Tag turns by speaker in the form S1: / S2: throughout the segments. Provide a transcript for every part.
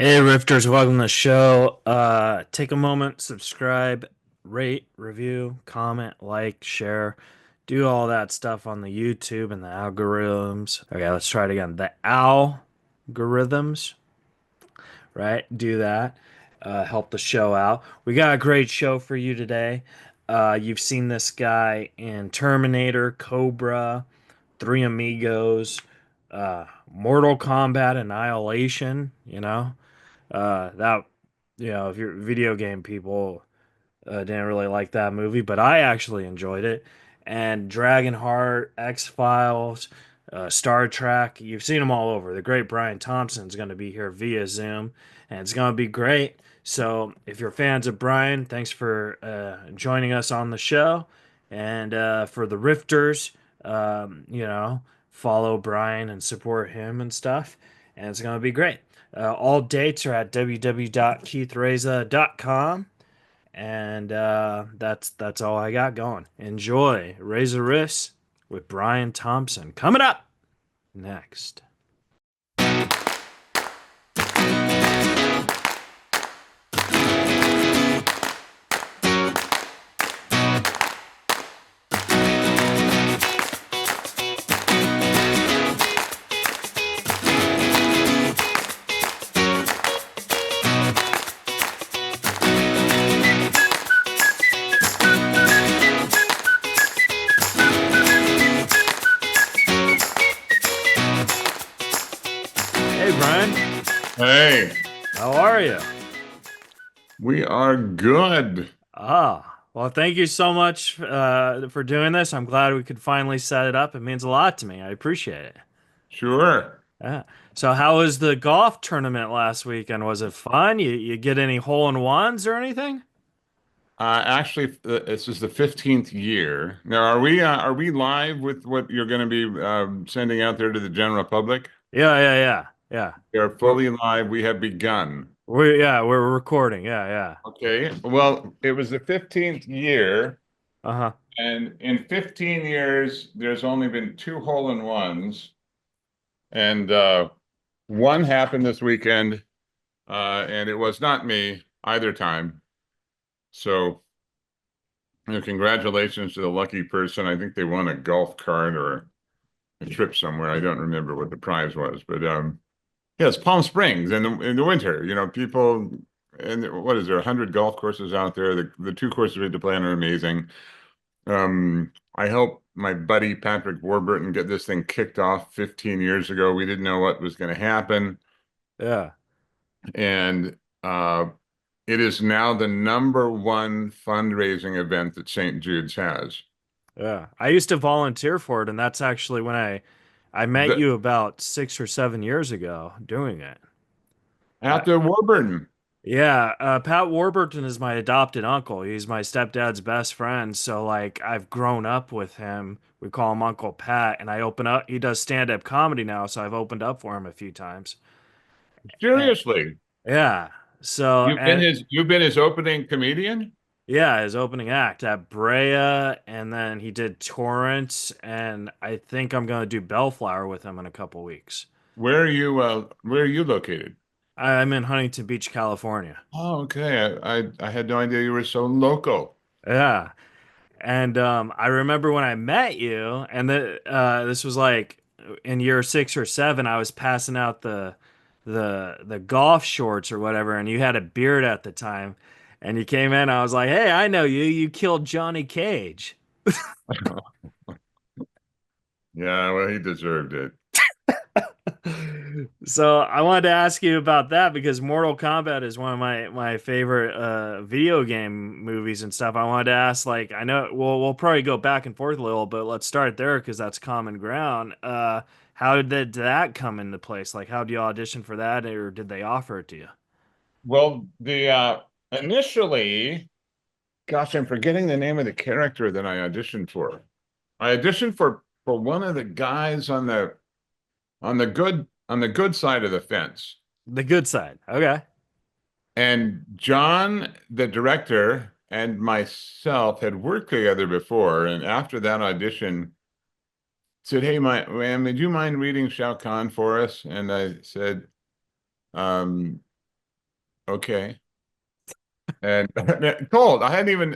S1: Hey Rifters, welcome to the show. Take a moment, subscribe, rate, review, comment, like, share, do all that stuff on the YouTube and the algorithms. Okay, let's try it again. The algorithms, right? Do that. Help the show out. We got a great show for you today. You've seen this guy in Terminator, Cobra, Three Amigos, Mortal Kombat Annihilation, that if you're video game people didn't really like that movie, but I actually enjoyed it. And Dragonheart, X-Files, Star Trek, you've seen them all over. The great Brian Thompson is going to be here via Zoom, and it's going to be great. So if you're fans of Brian, thanks for joining us on the show. And for the Rifters, follow Brian and support him and stuff. And it's going to be great. All dates are at www.keithreza.com. And that's all I got going. Enjoy Reza Riffs with Brian Thompson. Coming up next. Hey, Brian.
S2: Hey,
S1: How are you?
S2: we are good.
S1: Well, thank you so much for doing this. I'm glad we could finally set it up. It means a lot to me. I appreciate it.
S2: Sure.
S1: Yeah. So, how was the golf tournament last weekend? Was it fun? You get any hole in ones or anything?
S2: Actually, this is the 15th year. Now, are we live with what you're going to be sending out there to the general public?
S1: Yeah.
S2: We are
S1: We're,
S2: fully live. We have begun.
S1: we're recording. Yeah.
S2: Okay. Well, it was the 15th year,
S1: Uh-huh.
S2: and in 15 years, there's only been two hole-in-ones, and one happened this weekend, and it was not me either time. So. Congratulations to the lucky person. I think they won a golf cart or a trip somewhere. I don't remember what the prize was, but yes, Palm Springs in the winter. People and what is there? 100 golf courses out there. The two courses we had to play on are amazing. I helped my buddy Patrick Warburton get this thing kicked off 15 years ago. We didn't know what was going to happen,
S1: Yeah.
S2: and it is now the number one fundraising event that St. Jude's has.
S1: Yeah. I used to volunteer for it, and that's actually when I met
S2: The
S1: you about 6 or 7 years ago doing it. I,
S2: After Warburton.
S1: yeah, Pat Warburton is my adopted uncle. He's my stepdad's best friend, so like I've grown up with him. We call him Uncle Pat, and I open up. He does stand-up comedy now, so I've opened up for him a few times. And,
S2: Seriously.
S1: yeah. So and
S2: You've been his opening comedian?
S1: Yeah, his opening act at Brea, and then he did Torrance, and I think I'm gonna do Bellflower with him in a couple weeks.
S2: Where are you located?
S1: I'm in Huntington Beach, California.
S2: Oh, okay. I had no idea you were so local.
S1: Yeah, and I remember when I met you, and this was like in year 6 or 7. I was passing out the golf shorts or whatever, and you had a beard at the time, and you came in. I was like, "Hey, I know you. You killed Johnny Cage."
S2: Yeah, well, he deserved it.
S1: So I wanted to ask you about that because Mortal Kombat is one of my favorite video game movies and stuff. I wanted to ask, like, I know we'll probably go back and forth a little, but let's start there because that's common ground. How did that come into place? Like, how did you audition for that, or did they offer it to you?
S2: Well, the initially, gosh, I'm forgetting the name of the character that I auditioned for. I auditioned for one of the guys on the good side of the fence.
S1: The good side. Okay.
S2: And John, the director, and myself had worked together before. And after that audition, said, "Hey, my man, would you mind reading Shao Kahn for us?" And I said, um, okay. And told I hadn't even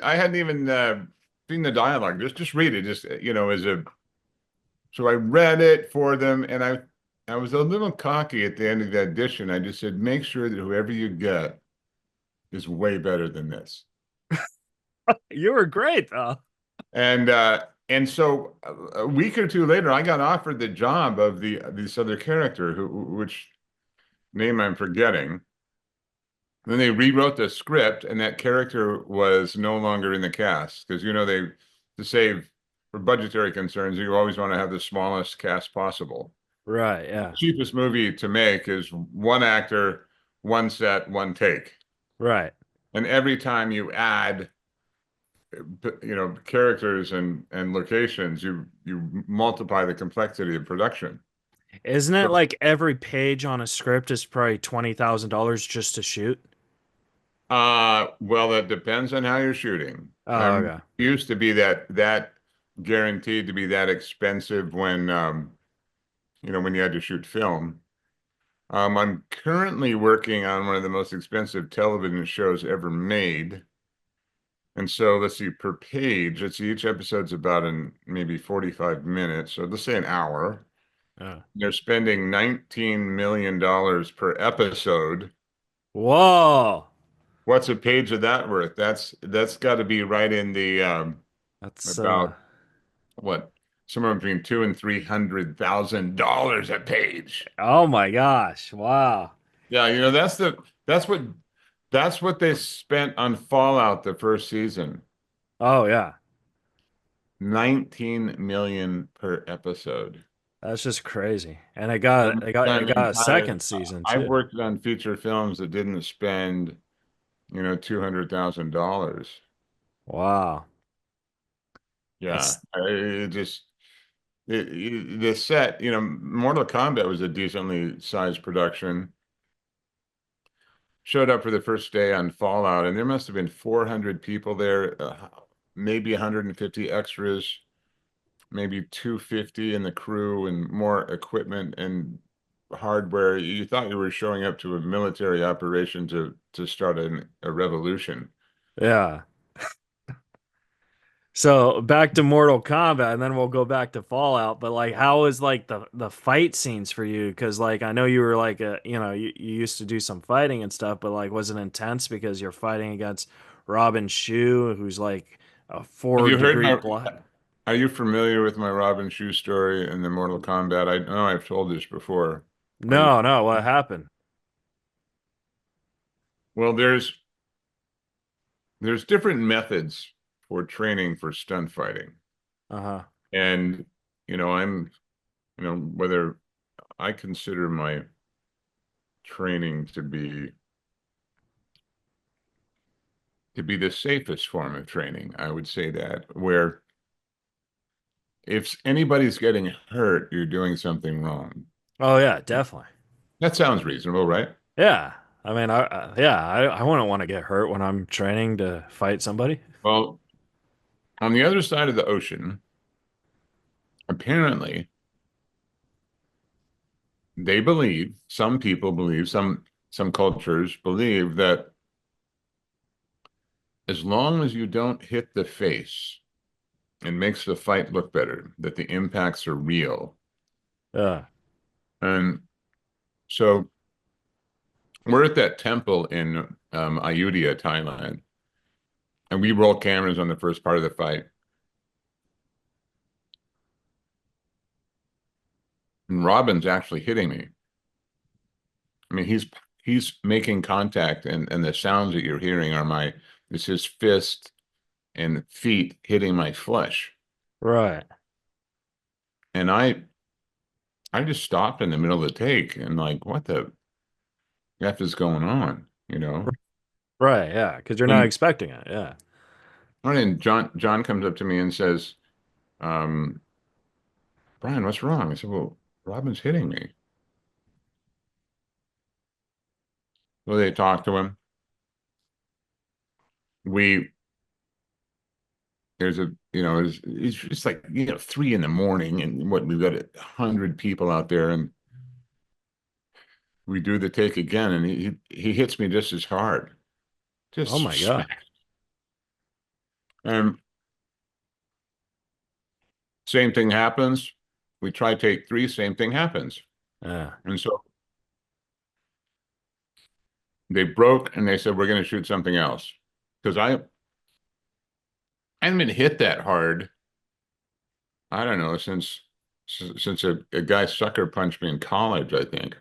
S2: seen the dialogue. Just read it. Just as a so I read it for them, and I was a little cocky at the end of the audition. I just said, make sure that whoever you get is way better than this.
S1: You were great though.
S2: And so a week or two later, I got offered the job of this other character, which name I'm forgetting. Then they rewrote the script, and that character was no longer in the cast because they to save for budgetary concerns, you always want to have the smallest cast possible.
S1: Right,
S2: The
S1: yeah.
S2: cheapest movie to make is one actor, one set, one take.
S1: Right.
S2: And every time you add characters and locations, you multiply the complexity of production.
S1: Isn't it
S2: So,
S1: like every page on a script is probably $20,000 just to shoot?
S2: well, that depends on how you're shooting.
S1: Oh,
S2: I'm
S1: okay.
S2: used to be that guaranteed to be that expensive when you had to shoot film. I'm currently working on one of the most expensive television shows ever made. And so let's see, per page, let's see, each episode's about maybe 45 minutes. So let's say an hour.
S1: Yeah.
S2: They're spending $19 million per episode.
S1: Whoa.
S2: What's a page of that worth? That's got to be right in the
S1: That's
S2: about what somewhere between two and $300,000 a page.
S1: oh my gosh. Wow.
S2: Yeah, that's what that's what they spent on Fallout the first season.
S1: Oh yeah.
S2: 19 million per episode.
S1: That's just crazy. And it got a second season
S2: I've
S1: too.
S2: worked on feature films that didn't spend, $200,000.
S1: Wow.
S2: Yeah,
S1: That's
S2: the set, Mortal Kombat was a decently sized production. Showed up for the first day on Fallout, and there must have been 400 people there, maybe 150 extras, maybe 250 in the crew, and more equipment and hardware. You thought you were showing up to a military operation to start a revolution.
S1: yeah. So back to Mortal Kombat, and then we'll go back to Fallout. But like, how is like the fight scenes for you? Because like, I know you were like you used to do some fighting and stuff, but like, was it intense because you're fighting against Robin Shue, who's like a
S2: Have you heard
S1: 4 degree
S2: my?
S1: black?
S2: Are you familiar with my Robin Shue story in the Mortal Kombat? I know I've told this before. Are you?
S1: No, no, what happened?
S2: Well, there's different methods for training for stunt fighting.
S1: Uh-huh.
S2: And, whether I consider my training to be the safest form of training, I would say that, where if anybody's getting hurt, you're doing something wrong.
S1: Oh yeah, definitely.
S2: That sounds reasonable, right?
S1: Yeah. I mean, I wouldn't want to get hurt when I'm training to fight somebody.
S2: Well, on the other side of the ocean, apparently some people believe, some cultures believe that as long as you don't hit the face, it makes the fight look better, that the impacts are real.
S1: Yeah.
S2: And so we're at that temple in Ayutthaya, Thailand, and we roll cameras on the first part of the fight. And Robin's actually hitting me. I mean, he's making contact, and the sounds that you're hearing it's his fist and feet hitting my flesh.
S1: Right.
S2: And I just stopped in the middle of the take and like, what the F is going on, you know?
S1: Right, yeah, because you're not
S2: And
S1: expecting it. Yeah.
S2: and John comes up to me and says, um, Brian, what's wrong? I said, well, Robin's hitting me. So they talked to him. We there's a it's like 3 in the morning, and what we've got 100 people out there, and we do the take again, and he hits me just as hard,
S1: Oh
S2: just
S1: my God.
S2: smack. And same thing happens. We try take three, same thing happens.
S1: Yeah.
S2: And so they broke and they said, we're going to shoot something else. Because I hadn't been hit that hard, I don't know, since a guy sucker punched me in college, I think.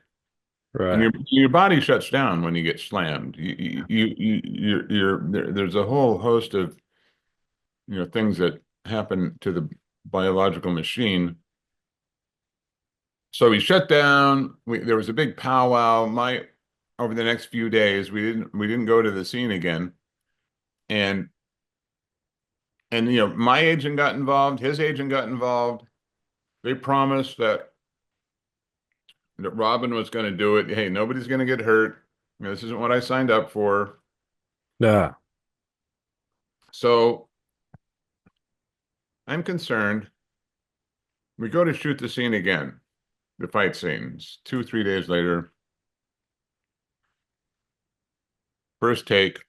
S2: And
S1: Right.
S2: your body shuts down when you get slammed. There's a whole host of things that happen to the biological machine. So we shut down. There was a big powwow. My Over the next few days, we didn't go to the scene again. And my agent got involved, his agent got involved. They promised that Robin was going to do it. Hey, nobody's going to get hurt. This isn't what I signed up for.
S1: Yeah.
S2: So I'm concerned. We go to shoot the scene again, the fight scenes. 2, 3 days later, first take,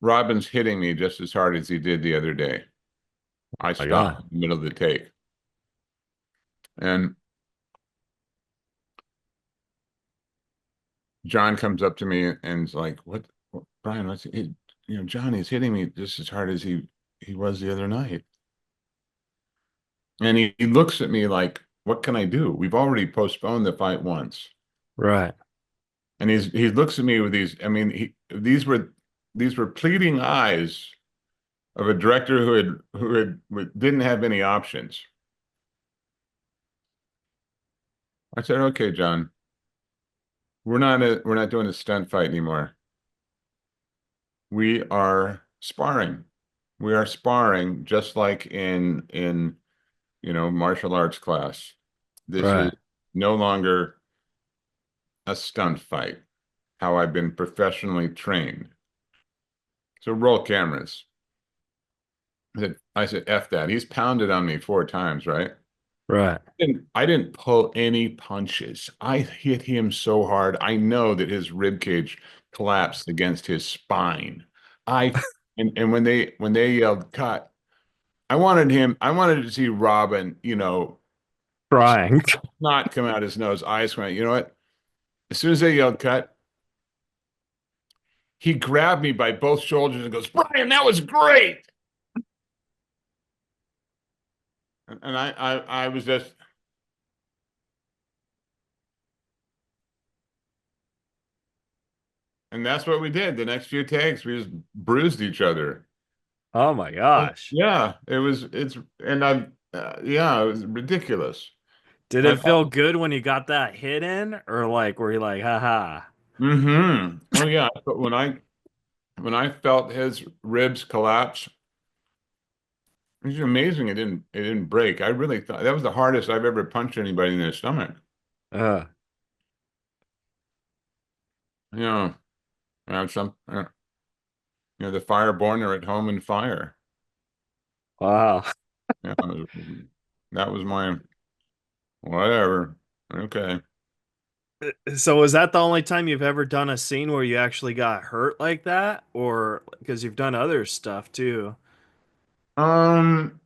S2: Robin's hitting me just as hard as he did the other day. I
S1: My
S2: stopped
S1: God.
S2: in the middle of the take. And John comes up to me and is like, what Brian, what's he, Johnny's hitting me just as hard as he was the other night. And he looks at me like, what can I do? We've already postponed the fight once.
S1: Right.
S2: And he looks at me with these, I mean, these were pleading eyes of a director who didn't have any options. I said, okay, John, we're not doing a stunt fight anymore. We are sparring. We are sparring just like in martial arts class. This is
S1: Right.
S2: no longer a stunt fight, how I've been professionally trained. So roll cameras. I said, F that. He's pounded on me 4 times, right?
S1: Right.
S2: I didn't pull any punches. I hit him so hard. I know that his rib cage collapsed against his spine. I and when they yelled cut, I wanted to see Robin,
S1: Crying.
S2: snot come out his nose, eyes come out. You know what? As soon as they yelled cut, he grabbed me by both shoulders and goes, Brian, that was great. And I was just, and that's what we did. The next few takes, we just bruised each other.
S1: Oh my gosh.
S2: Yeah, and yeah, it was ridiculous.
S1: Did
S2: I
S1: it feel
S2: thought,
S1: good when you got that hit in, or like were you like, haha?
S2: oh yeah, but when I felt his ribs collapse, it was amazing. It didn't break. I really thought that was the hardest I've ever punched anybody in the stomach.
S1: Uh,
S2: You know, the fireborn are at home in fire.
S1: wow.
S2: You know, that was my whatever. Okay.
S1: So is that the only time you've ever done a scene where you actually got hurt like that? Or because you've done other stuff too?
S2: Um,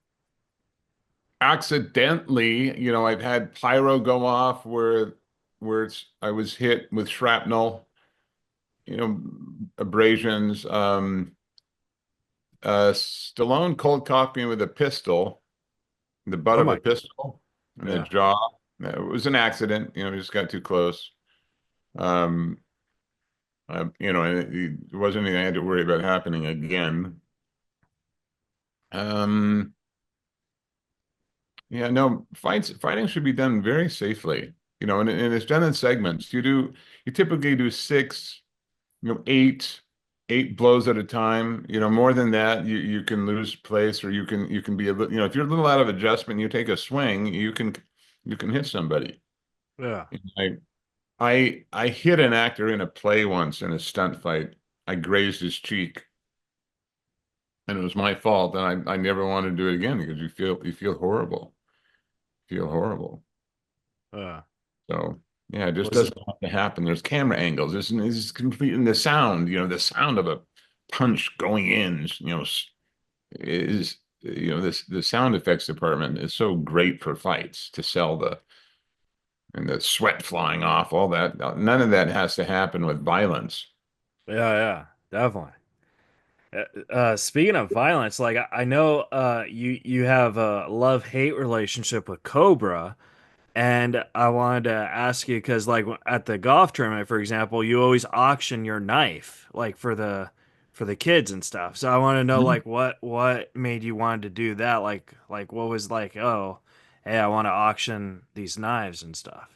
S2: Accidentally, I've had pyro go off I was hit with shrapnel, abrasions. Stallone cold cocked me with a pistol, the butt
S1: Oh
S2: of a
S1: my,
S2: pistol in the
S1: yeah.
S2: jaw. It was an accident, we just got too close. Um, and it wasn't anything I had to worry about happening again. Um, Yeah, no, fighting should be done very safely, and it's done in segments. You typically do six, eight blows at a time. More than that, you can lose place, or you can be a little, if you're a little out of adjustment, you take a swing, you can hit somebody.
S1: Yeah.
S2: I I hit an actor in a play once in a stunt fight. I grazed his cheek, and it was my fault, and I never want to do it again because you feel horrible. Feel horrible.
S1: Uh,
S2: So Yeah, it just
S1: Was it?
S2: doesn't have to happen. There's camera angles. This is complete in the sound, the sound of a punch going in, is this the sound effects department is so great for fights to sell the sweat flying off, all that. None of that has to happen with violence.
S1: Yeah, yeah, definitely. Speaking of violence, like I know you have a love-hate relationship with Cobra, and I wanted to ask you because like at the golf tournament, for example, you always auction your knife like for the kids and stuff. So I want to know
S2: Mhm.
S1: like what made you want to do that? Like what was like, oh, hey, I want to auction these knives and stuff.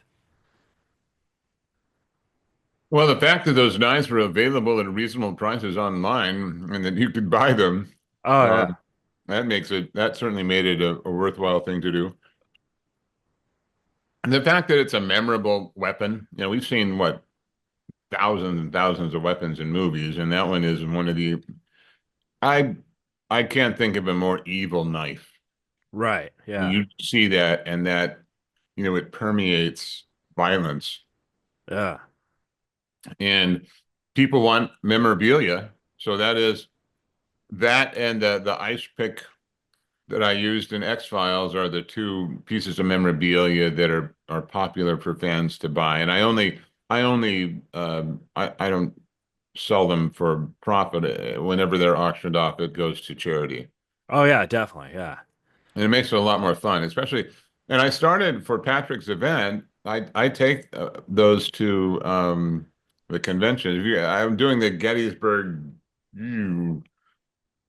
S2: Well, the fact that those knives were available at reasonable prices online and that you could buy them,
S1: Oh yeah.
S2: um, that certainly made it a worthwhile thing to do. And the fact that it's a memorable weapon, we've seen what thousands and thousands of weapons in movies, and that one is one of the I I can't think of a more evil knife.
S1: Right. Yeah.
S2: You see that, and that it permeates violence,
S1: Yeah.
S2: and people want memorabilia. So that is that, and the ice pick that I used in X-Files are the two pieces of memorabilia that are popular for fans to buy. And I don't sell them for profit. Whenever they're auctioned off, it goes to charity.
S1: Oh yeah, definitely. Yeah.
S2: And it makes it a lot more fun, especially. And I started for Patrick's event. I take those to the convention. I'm doing the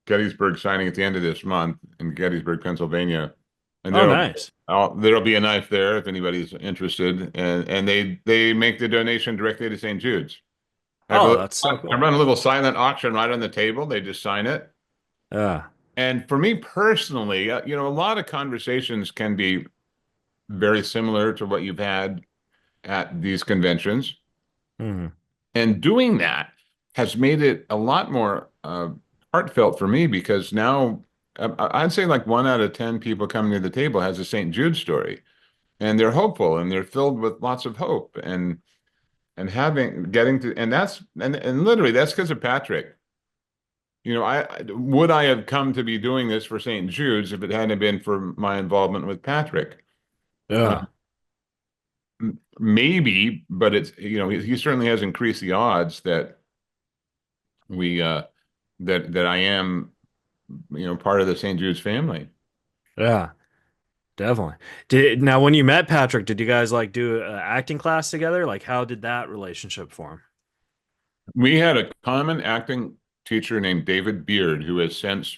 S2: Gettysburg signing at the end of this month in Gettysburg, Pennsylvania, and
S1: Oh nice.
S2: there'll be a knife there if anybody's interested, and they make the donation directly to St. Jude's.
S1: Oh, that's so
S2: I
S1: cool.
S2: run a little silent auction right on the table. They just sign it.
S1: Yeah.
S2: And for me personally, a lot of conversations can be very similar to what you've had at these conventions.
S1: Mhm.
S2: And doing that has made it a lot more heartfelt for me because now I'd say like 1 out of 10 people coming to the table has a St. Jude story, and they're hopeful and they're filled with lots of hope and having getting to and that's and literally that's because of Patrick. Would I have come to be doing this for St. Jude's if it hadn't been for my involvement with Patrick? Uh,
S1: Yeah.
S2: Maybe, but he certainly has increased the odds that we that I am part of the St. Jude's family.
S1: Yeah. Definitely. Did now when you met Patrick, did you guys like do an acting class together? Like how did that relationship form?
S2: We had a common acting teacher named David Beard who has since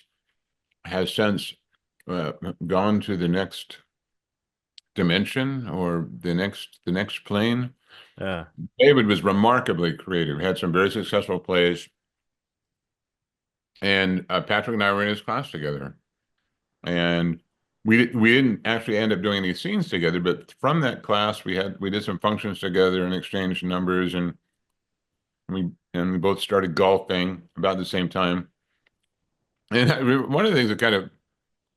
S2: uh, gone to the next dimension or the next plane.
S1: Yeah.
S2: David was remarkably creative, had some very successful plays, and Patrick and I were in his class together. And we didn't actually end up doing any scenes together, but from that class we did some functions together and exchanged numbers, and we both started golfing about the same time. And one of the things that kind of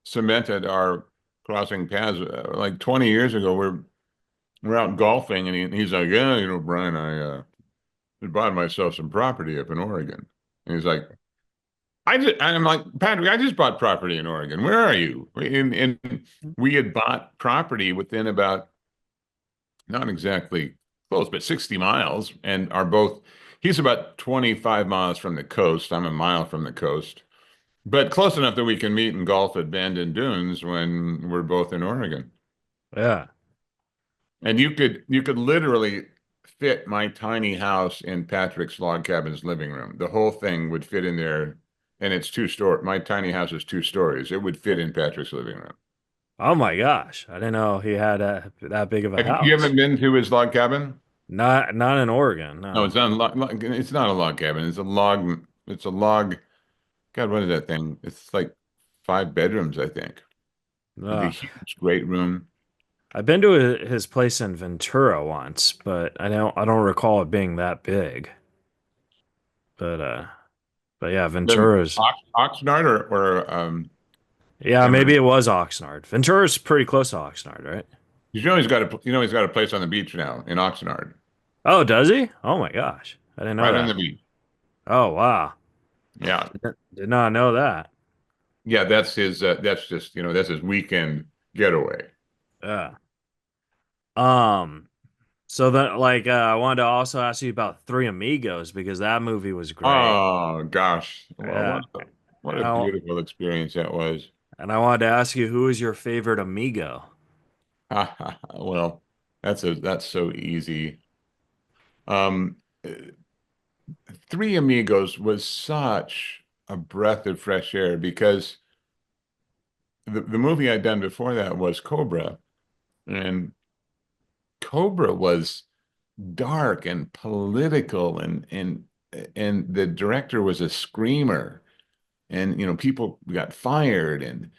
S2: cemented our crossing paths, like 20 years ago, we're out golfing, and he's like, yeah, Brian, I bought myself some property up in Oregon. And he's like, I'm like, Patrick, I just bought property in Oregon. Where are you? And we had bought property within about, not exactly close, but 60 miles, and he's about 25 miles from the coast. I'm a mile from the coast, but close enough that we can meet and golf at Bandon Dunes when we're both in Oregon.
S1: Yeah.
S2: And you could literally fit my tiny house in Patrick's log cabin's living room. The whole thing would fit in there, and it's two-story. My tiny house is 2 stories. It would fit in Patrick's living room.
S1: Oh my gosh. I didn't know he had that big of a
S2: You
S1: house.
S2: haven't been to his log cabin?
S1: Not in Oregon,
S2: No,
S1: no.
S2: it's not it's not a log cabin. It's a log. God, what is that thing? It's like 5 bedrooms, I think, with a
S1: Uh,
S2: huge great room.
S1: I've been to his place in Ventura once, but I don't recall it being that big. But uh but yeah,
S2: Then
S1: Ventura's
S2: Oxnard or
S1: yeah,
S2: Denver.
S1: maybe it was Oxnard. Ventura's pretty close to Oxnard, right?
S2: he's got a place on the beach now in Oxnard,
S1: Oh, does he? Oh my gosh. I didn't know
S2: right on
S1: that.
S2: the beach.
S1: Oh, wow.
S2: Yeah,
S1: Did not know that.
S2: yeah, that's his. That's just that's his weekend getaway.
S1: Yeah. Um, so then I wanted to also ask you about Three Amigos because that movie was great.
S2: Oh gosh, well,
S1: Yeah.
S2: what
S1: And
S2: a
S1: I,
S2: beautiful experience that was.
S1: and I wanted to ask you who is your favorite amigo?
S2: Well, that's so easy. Um, Three Amigos was such a breath of fresh air because the movie I'd done before that was Cobra, and Cobra was dark and political, and the director was a screamer, and people got fired and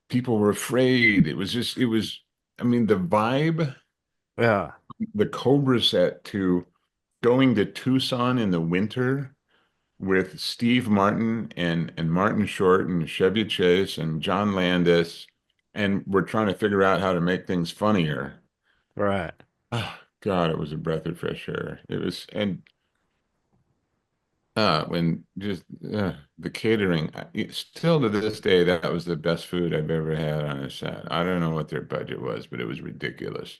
S2: people were afraid. I mean, the vibe
S1: Yeah.
S2: the Cobra set to going to Tucson in the winter with Steve Martin and Martin Short and Chevy Chase and John Landis, and we're trying to figure out how to make things funnier.
S1: Right.
S2: Oh, God, it was a breath of fresh air. It was, and when just the catering, still to this day, that was the best food I've ever had on a set. I don't know what their budget was, but it was ridiculous.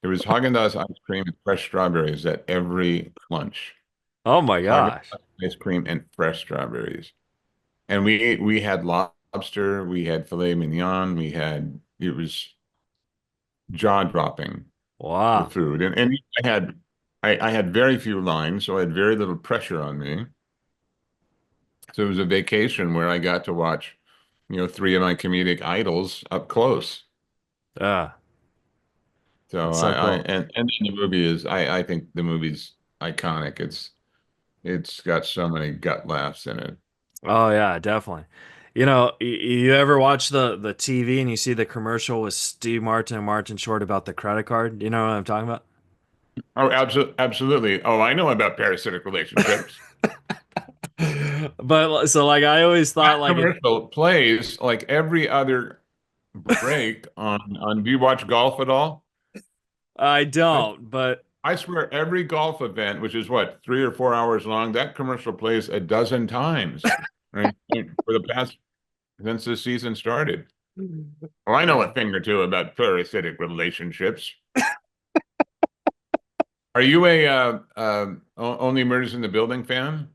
S2: There was Haagen-Dazs ice cream and fresh strawberries at every lunch.
S1: Oh my gosh.
S2: Haagen-Dazs ice cream and fresh strawberries. And we had lobster, we had filet mignon, it was jaw-dropping, the
S1: Wow.
S2: food. And I had very few lines, so I had very little pressure on me. So it was a vacation where I got to watch, three of my comedic idols up close.
S1: Yeah.
S2: So
S1: That's so cool.
S2: the movie I think the movie's iconic. It's got so many gut laughs in it.
S1: Oh yeah, definitely. You ever watch the TV and you see the commercial with Steve Martin and Martin Short about the credit card? Do you know what I'm talking about?
S2: Oh, absolutely. Oh, I know about parasitic relationships.
S1: But so I always thought
S2: That
S1: like it,
S2: commercial plays like every other break on. Do you watch golf at all?
S1: I
S2: I
S1: don't, but
S2: I swear every golf event, which is what, 3 or 4 hours long, that commercial plays a dozen times, right? For the past since the season started. Well, I know
S1: yeah.
S2: a thing or two about parasitic relationships. Are you a Only Murders in the Building fan?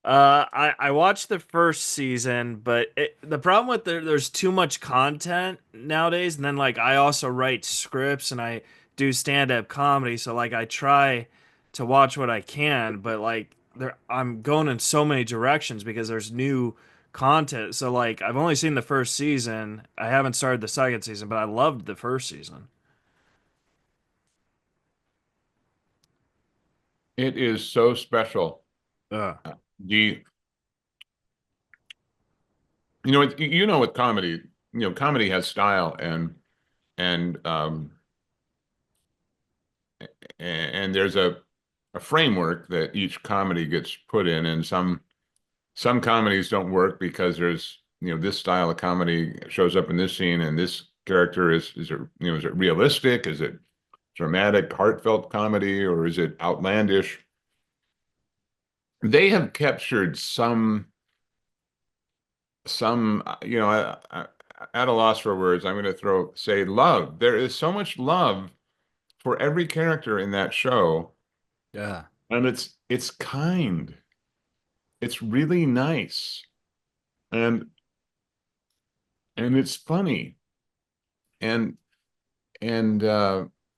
S1: I watched the first season, but the problem with there's too much content nowadays, and then I also write scripts and I do stand-up comedy, so I try to watch what I can, but I'm going in so many directions because there's new content. So I've only seen the first season. I haven't started the second season, but I loved the first season.
S2: It is so special.
S1: Uh,
S2: The with comedy, comedy has style and and there's a framework that each comedy gets put in, and some comedies don't work because there's this style of comedy shows up in this scene, and this character is it realistic? Is it dramatic, heartfelt comedy, or is it outlandish? They have captured some at a loss for words. I'm going to say love. There is so much love for every character in that show,
S1: yeah.
S2: and it's kind. It's really nice, and and it's funny, and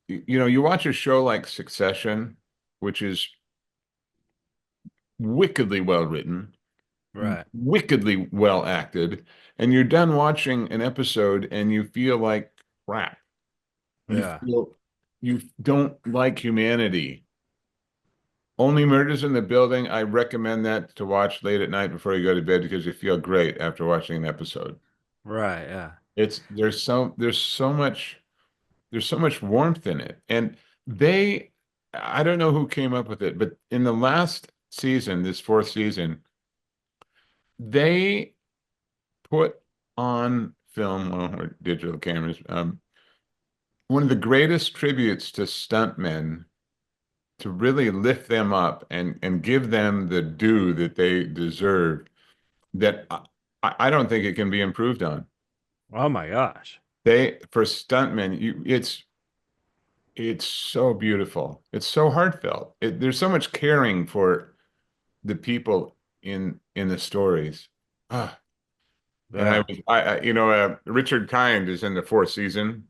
S2: you watch a show like Succession, which is wickedly well written,
S1: Right.
S2: wickedly well acted, and you're done watching an episode and you feel like crap. You
S1: Yeah.
S2: feel you don't like humanity. Only Murders in the Building, I recommend that to watch late at night before you go to bed because you feel great after watching an episode.
S1: Right. Yeah.
S2: It's there's so much warmth in it. And they I don't know who came up with it, but in the last season, this fourth season, they put on film, well, or digital cameras, one of the greatest tributes to stuntmen, to really lift them up and give them the due that they deserve, that I don't think it can be improved on.
S1: Oh my gosh.
S2: They, for stuntmen, it's so beautiful. It's so heartfelt. There's so much caring for the people in the stories. Ah, and
S1: Yeah.
S2: Richard Kind is in the fourth season.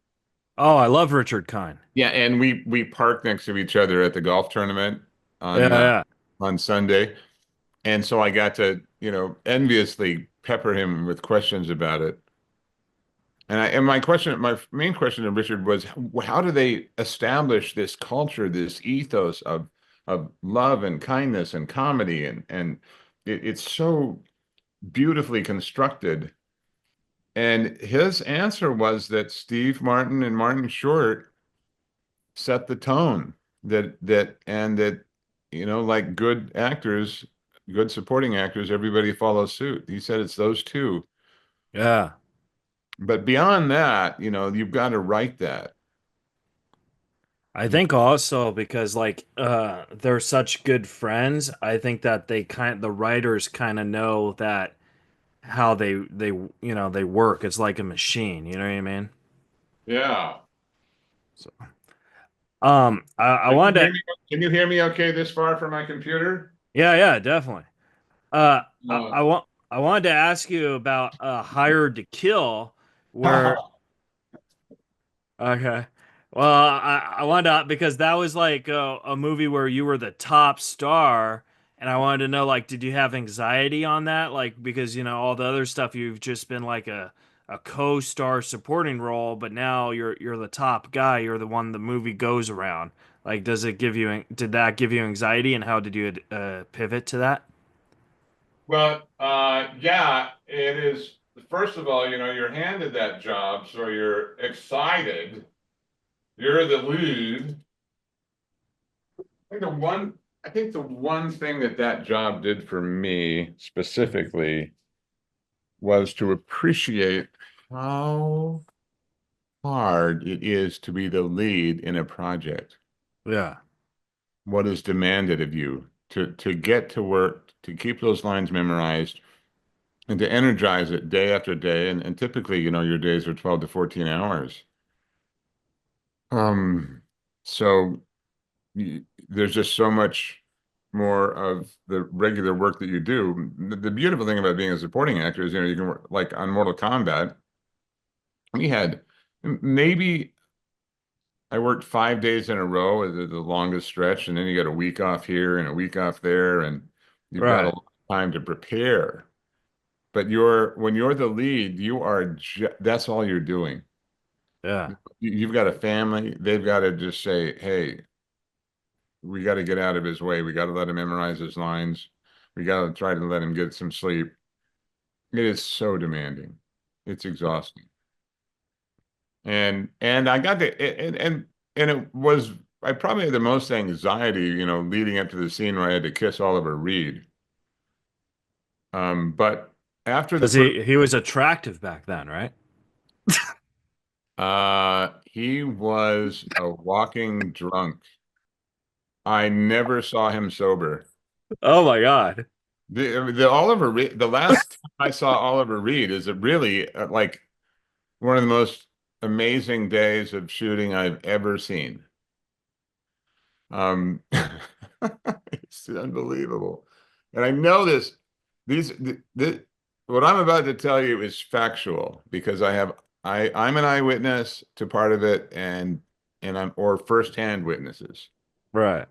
S1: Oh, I love Richard Kind.
S2: Yeah, and we parked next to each other at the golf tournament
S1: Yeah,
S2: on
S1: yeah.
S2: on Sunday, and so I got to, enviously pepper him with questions about it. My main question to Richard was, how do they establish this culture, this ethos of love and kindness and comedy, and it's so beautifully constructed. And his answer was that Steve Martin and Martin Short set the tone, that like good actors, good supporting actors, everybody follows suit. He said it's those two.
S1: Yeah.
S2: But beyond that, you've got to write that.
S1: I
S2: You,
S1: think also because like they're such good friends, I think that the writers kind of know that how they work. It's like a machine, you know what I mean?
S2: yeah.
S1: So, I
S2: Can you
S1: wanted
S2: hear
S1: to
S2: me? Can you hear me okay this far from my computer?
S1: yeah, yeah, definitely. Uh
S2: Uh,
S1: I wanted to ask you about Hired to Kill where okay. Well, I wanted to because that was like a movie where you were the top star, and I wanted to know like, did you have anxiety on that? Like, because all the other stuff you've just been like a co-star supporting role, but now you're the top guy. You're the one the movie goes around. Like, did that give you anxiety, and how did you pivot to that?
S2: well, yeah, it is. First of all, you're handed that job, so you're excited. You're the lead. I think the one thing that job did for me specifically was to appreciate how hard it is to be the lead in a project.
S1: Yeah,
S2: What is demanded of you to get to work, to keep those lines memorized, and to energize it day after day. And typically, your days are 12 to 14 hours. Um, so there's just so much more of the regular work that you do. The beautiful thing about being a supporting actor is, you can work like on Mortal Kombat. We had maybe I worked 5 days in a row as the longest stretch, and then you got a week off here and a week off there, and you've got a
S1: right.
S2: lot of time to prepare. But when you're the lead, that's all you're doing.
S1: Yeah,
S2: You've got a family. They've got to just say, "Hey, we got to get out of his way. We got to let him memorize his lines. We got to try to let him get some sleep." It is so demanding. It's exhausting. And I got to and it was I probably had the most anxiety, leading up to the scene where I had to kiss Oliver Reed. But after the
S1: because
S2: first,
S1: he was attractive back then, right?
S2: he was a walking drunk. I never saw him sober.
S1: Oh my God.
S2: The Oliver Reed, the last time I saw Oliver Reed is really like one of the most amazing days of shooting I've ever seen. Um, it's unbelievable. And I know what I'm about to tell you is factual because I'm an eyewitness to part of it, and I'm or firsthand witnesses.
S1: Right.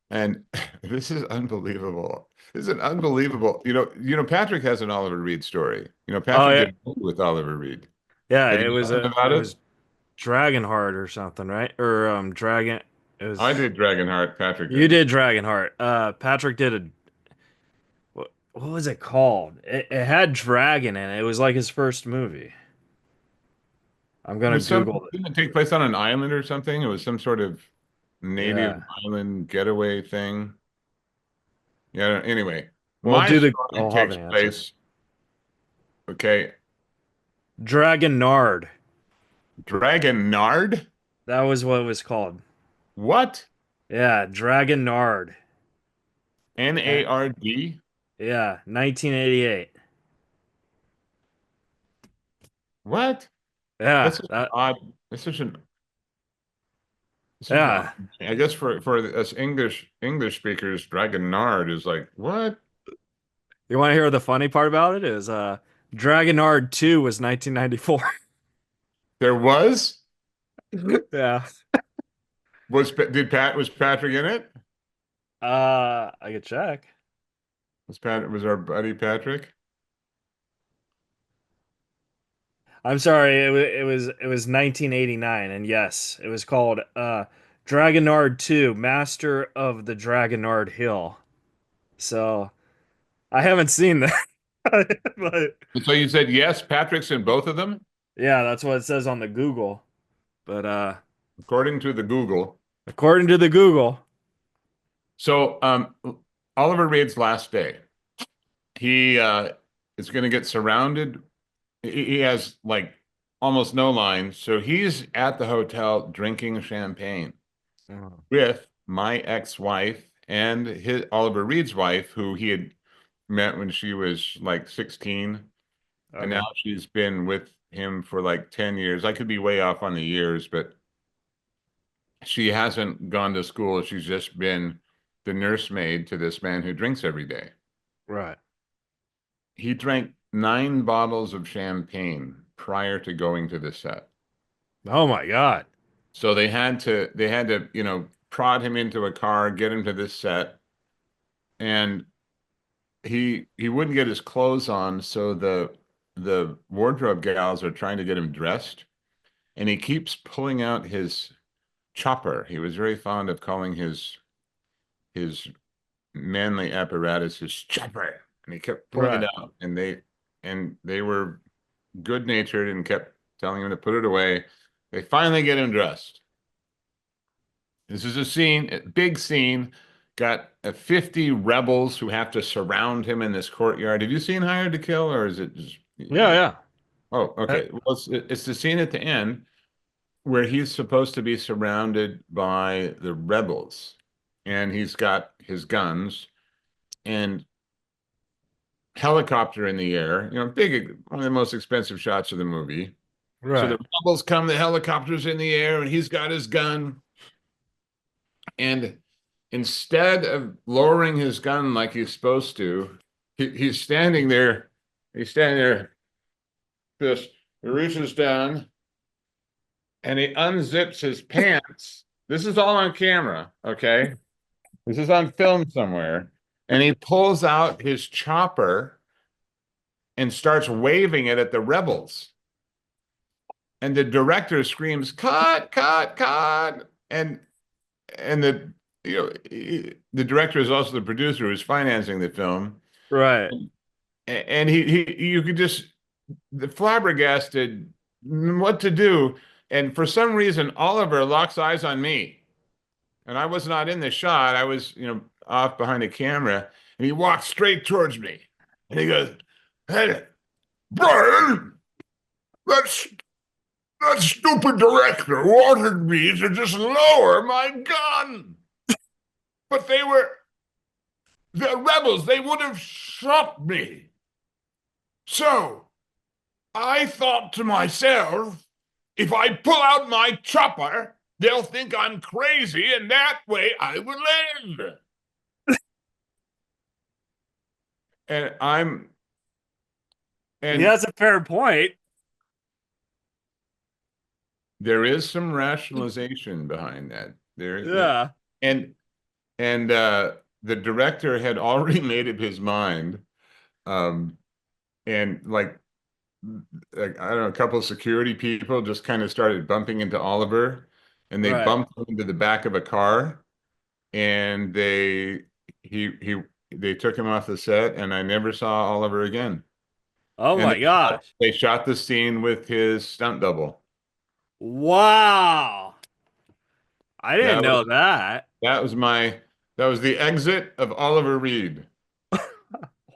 S2: And this is unbelievable. This is an unbelievable, Patrick has an Oliver Reed story.
S1: Oh
S2: Patrick
S1: yeah.
S2: did a movie with Oliver Reed.
S1: Yeah,
S2: Have you know something
S1: it
S2: about it?
S1: was Dragonheart or something, right? Or Dragon. It
S2: I
S1: was
S2: did Dragonheart, Patrick
S1: you
S2: didn't.
S1: did Dragonheart. Patrick did a what was it called? It had dragon in it. It was like his first movie. I'm
S2: It
S1: gonna
S2: was some,
S1: Google it.
S2: didn't it take place on an island or something? It was some sort of native
S1: Yeah.
S2: island getaway thing. Yeah, anyway,
S1: Well,
S2: my
S1: do the
S2: story
S1: I'll have
S2: takes
S1: an answer.
S2: place, okay,
S1: Dragonard.
S2: Dragonard?
S1: That was what it was called.
S2: What?
S1: Yeah, Dragonheart. Uh,
S2: Nard?
S1: yeah, 1988.
S2: What? That's
S1: Yeah,
S2: such an
S1: that
S2: odd. That's such an such an odd.
S1: yeah.
S2: I guess for us English speakers, Dragonard is like what?
S1: You want to hear the funny part about it? Is Dragonheart 2 was 1994.
S2: There was
S1: Yeah.
S2: was Patrick in it?
S1: I could check.
S2: Was our buddy Patrick?
S1: I'm sorry, it was 1989, and yes, it was called Dragonheart 2, Master of the Dragonheart Hill. So I haven't seen that, but
S2: And so you said yes, Patrick's in both of them,
S1: yeah, that's what it says on the Google. But
S2: according to the Google.
S1: according to the Google,
S2: So Oliver Reed's last day. He is going to get surrounded. He has like almost no lines. So he's at the hotel drinking champagne
S1: oh,
S2: with my ex-wife and his Oliver Reed's wife, who he had met when she was like 16. And now
S1: okay,
S2: she's been with him for like 10 years. I could be way off on the years, but she hasn't gone to school. She's just been the nursemaid to this man who drinks every day.
S1: right.
S2: He drank 9 bottles of champagne prior to going to the set.
S1: Oh my God.
S2: So they had to prod him into a car, get him to this set, and he wouldn't get his clothes on, so the wardrobe gals are trying to get him dressed, and he keeps pulling out his chopper. He was very fond of calling his manly apparatus his chopper, and he kept pulling it
S1: Right.
S2: out, and they were good-natured and kept telling him to put it away. They finally get him dressed. This is a scene, a big scene. Got 50 rebels who have to surround him in this courtyard. Have you seen Hired to Kill, or is it just?
S1: Yeah, yeah.
S2: Oh,
S1: Uh,
S2: okay. Well, it's the scene at the end where he's supposed to be surrounded by the rebels, and he's got his guns and helicopter in the air. Big, one of the most expensive shots of the movie. So the
S1: right.
S2: rebels come, the helicopter's in the air, and he's got his gun. And instead of lowering his gun like he's supposed to, he's standing there. He's standing there, just he reaches down and he unzips his pants. This is all on camera, okay? This is on film somewhere. And he pulls out his chopper and starts waving it at the rebels. And the director screams, "Cut, cut, cut!" And the director is also the producer who's financing the film,
S1: Right.
S2: and he you could just the flabbergasted what to do, and for some reason Oliver locks eyes on me, and I was not in the shot. I was off behind the camera, and he walked straight towards me, and he goes, "Hey, Brian, that's that stupid director wanted me to just lower my gun, but the rebels, they would have shot me. So I thought to myself, if I pull out my chopper, they'll think I'm crazy, and that way I will live." And I'm
S1: He
S2: and
S1: has a fair point.
S2: there is some rationalization behind that.
S1: Yeah.
S2: And and the director had already made up his mind. Um, and I don't know, a couple of security people just kind of started bumping into Oliver, and they
S1: Right.
S2: bumped him into the back of a car, and he they took him off the set, and I never saw Oliver again.
S1: Oh
S2: And
S1: my gosh.
S2: they shot the scene with his stunt double.
S1: Wow. I didn't
S2: That
S1: know
S2: was
S1: that.
S2: that was my that was the exit of Oliver Reed.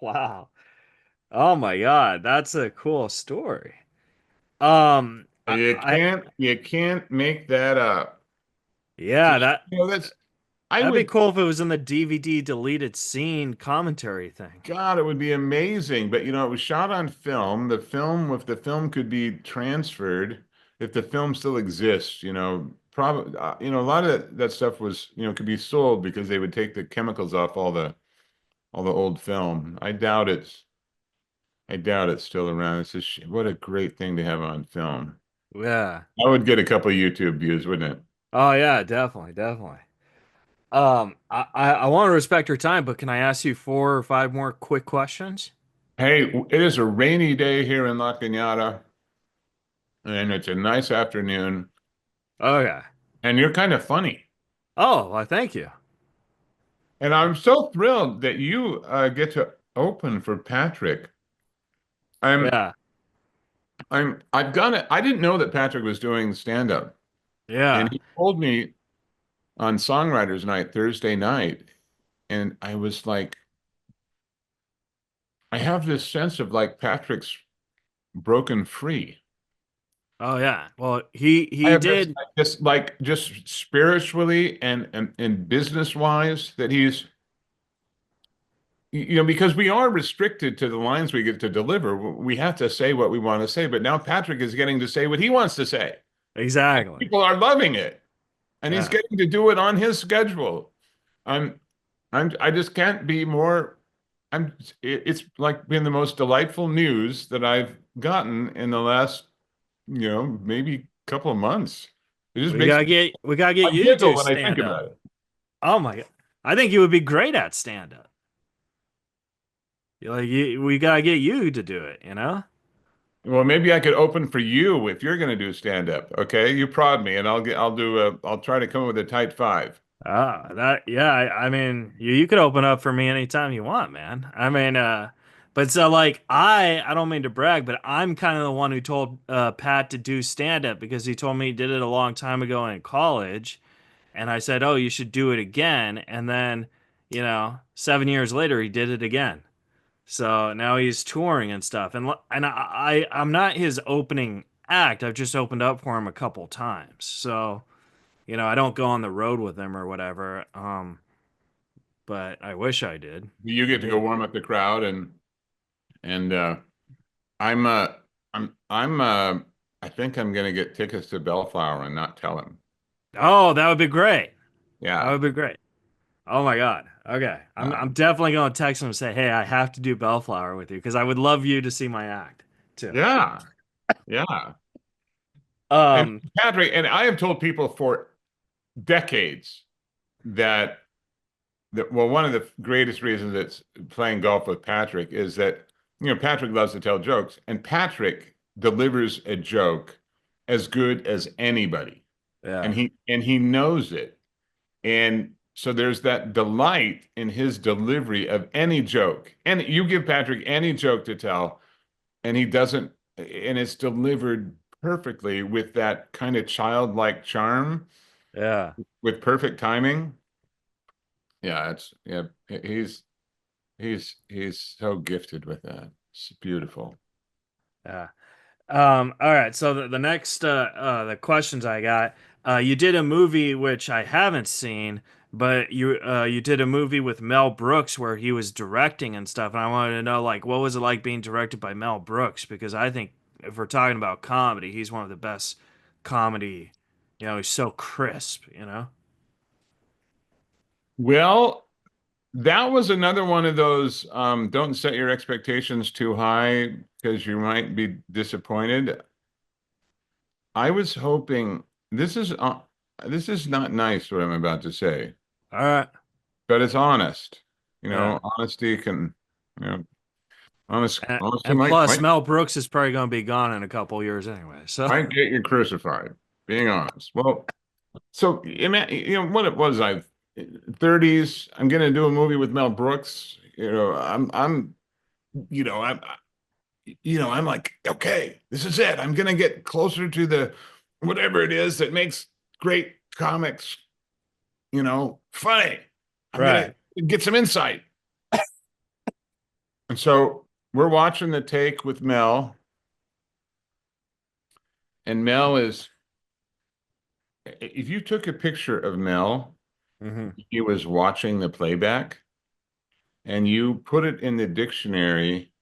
S1: Wow. Oh my God. That's a cool story. I
S2: You can't make that up. So,
S1: yeah,
S2: that's I
S1: that'd be
S2: would
S1: cool if it was in the DVD deleted scene commentary thing.
S2: God, it would be amazing. But it was shot on film. If the film could be transferred, if the film still exists, probably, a lot of that stuff was, could be sold because they would take the chemicals off all the old film. I doubt it's still around. What a great thing to have on film.
S1: Yeah.
S2: I would get a couple of YouTube views, wouldn't it?
S1: Oh yeah, definitely, definitely. I want to respect your time, but can I ask you 4 or 5 more quick questions?
S2: Hey, it is a rainy day here in La Cañada, and it's a nice afternoon,
S1: Okay.
S2: and you're kind of funny.
S1: Oh, well, thank you.
S2: And I'm so thrilled that you get to open for Patrick. I'm,
S1: Yeah.
S2: I've got it. I didn't know that Patrick was doing stand-up, and
S1: Yeah.
S2: he told me on Songwriters Night Thursday night, and I was like, I have this sense of like Patrick's broken free.
S1: Oh yeah. Well, he
S2: I
S1: he
S2: have this,
S1: did.
S2: just spiritually and business wise that because we are restricted to the lines we get to deliver. We have to say what we want to say, but now Patrick is getting to say what he wants to say. And
S1: Exactly.
S2: people are loving it, and he's
S1: Yeah.
S2: getting to do it on his schedule. I'm, I just can't be more. It's like been the most delightful news that I've gotten in the last, maybe couple of months. It just makes me
S1: We gotta get
S2: I
S1: you to
S2: giggle
S1: do
S2: when I think
S1: stand up.
S2: about it.
S1: Oh my God. I think you would be great at stand up. We gotta get you to do it, you know?
S2: Well, maybe I could open for you if you're going to do stand up. Okay, you prod me, and I'll try to come up with a tight five.
S1: Yeah, I mean, you could open up for me anytime you want, man. I mean, but so like I don't mean to brag, but I'm kind of the one who told Pat to do stand up because he told me he did it a long time ago in college, and I said, "Oh, you should do it again." And then, 7 years later, he did it again. So now he's touring and stuff, and I'm not his opening act. I've just opened up for him a couple times, so I don't go on the road with him or whatever. But I wish I did.
S2: You
S1: I
S2: get to go
S1: did.
S2: warm up the crowd, and I'm I'm I think I'm going to get tickets to Bellflower and not tell him.
S1: Oh, that would be great. That
S2: Yeah,
S1: would be great. Oh my God. Okay.
S2: uh,
S1: I'm definitely going to text him and say, "Hey, I have to do Bellflower with you because I would love you to see my act too."
S2: yeah, yeah. And
S1: Um,
S2: Patrick, and I have told people for decades that well, one of the greatest reasons it's playing golf with Patrick is that, Patrick loves to tell jokes, and Patrick delivers a joke as good as anybody. And
S1: yeah.
S2: he knows it. And so there's that delight in his delivery of any joke. And you give Patrick any joke to tell, and he doesn't, and it's delivered perfectly with that kind of childlike charm,
S1: Yeah.
S2: with perfect timing. Yeah, he's so gifted with that. It's beautiful.
S1: Yeah. All right. So the next the questions I got, you did a movie which I haven't seen, but you did a movie with Mel Brooks where he was directing and stuff, and I wanted to know like what was it like being directed by Mel Brooks because I think if we're talking about comedy, he's one of the best comedy. He's so crisp.
S2: Well, that was another one of those don't set your expectations too high because you might be disappointed. I was hoping this is not nice what I'm about to say,
S1: All right.
S2: but it's honest.
S1: Yeah.
S2: Honesty can, you know, honesty
S1: And
S2: might
S1: plus,
S2: might
S1: Mel Brooks is probably going to be gone in a couple years anyway. So,
S2: might get you crucified, being honest. Well, so what it was, 30s. I'm gonna do a movie with Mel Brooks. You know, I'm, I'm like, okay, this is it. I'm gonna get closer to the whatever it is that makes great comics, funny. I'm gonna
S1: right.
S2: get some insight. And so we're watching the take with Mel, And Mel is, if you took a picture of Mel,
S1: Hmm.
S2: he was watching the playback, and you put it in the dictionary,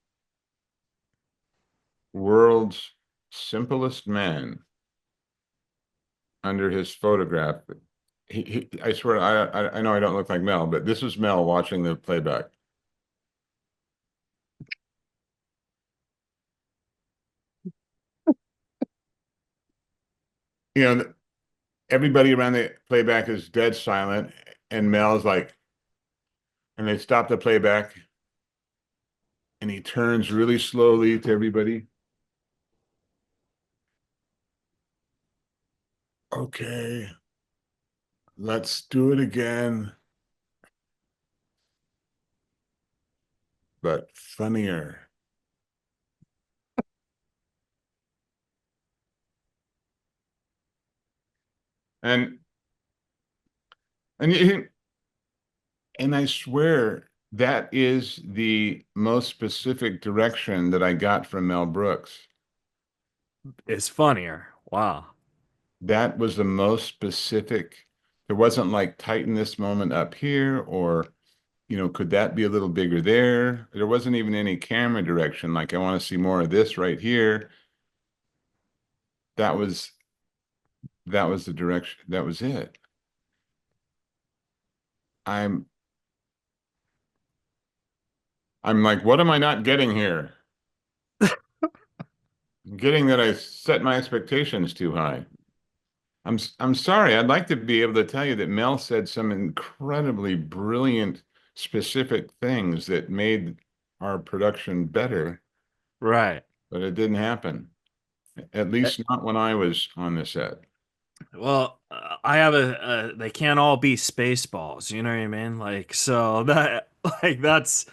S2: world's simplest man, under his photograph. I swear, I know I don't look like Mel, but this is Mel watching the playback. You know, everybody around the playback is dead silent, and Mel's like, and they stop the playback, and he turns really slowly to everybody. Okay, let's do it again, but funnier. And and and I swear that is the most specific direction that I got from Mel Brooks.
S1: It's funnier. Wow.
S2: That was the most specific. There wasn't like tighten this moment up here or could that be a little bigger there? There wasn't even any camera direction. Like I want to see more of this right here. That was that was the direction. That was it. I'm I'm like, what am I not getting here? I'm getting that I set my expectations too high. I'm sorry. I'd like to be able to tell you that Mel said some incredibly brilliant, specific things that made our production better,
S1: Right.
S2: but it didn't happen. At least not when I was on the set.
S1: Well, I have they can't all be space balls, you know what I mean? Like, so that, like, that's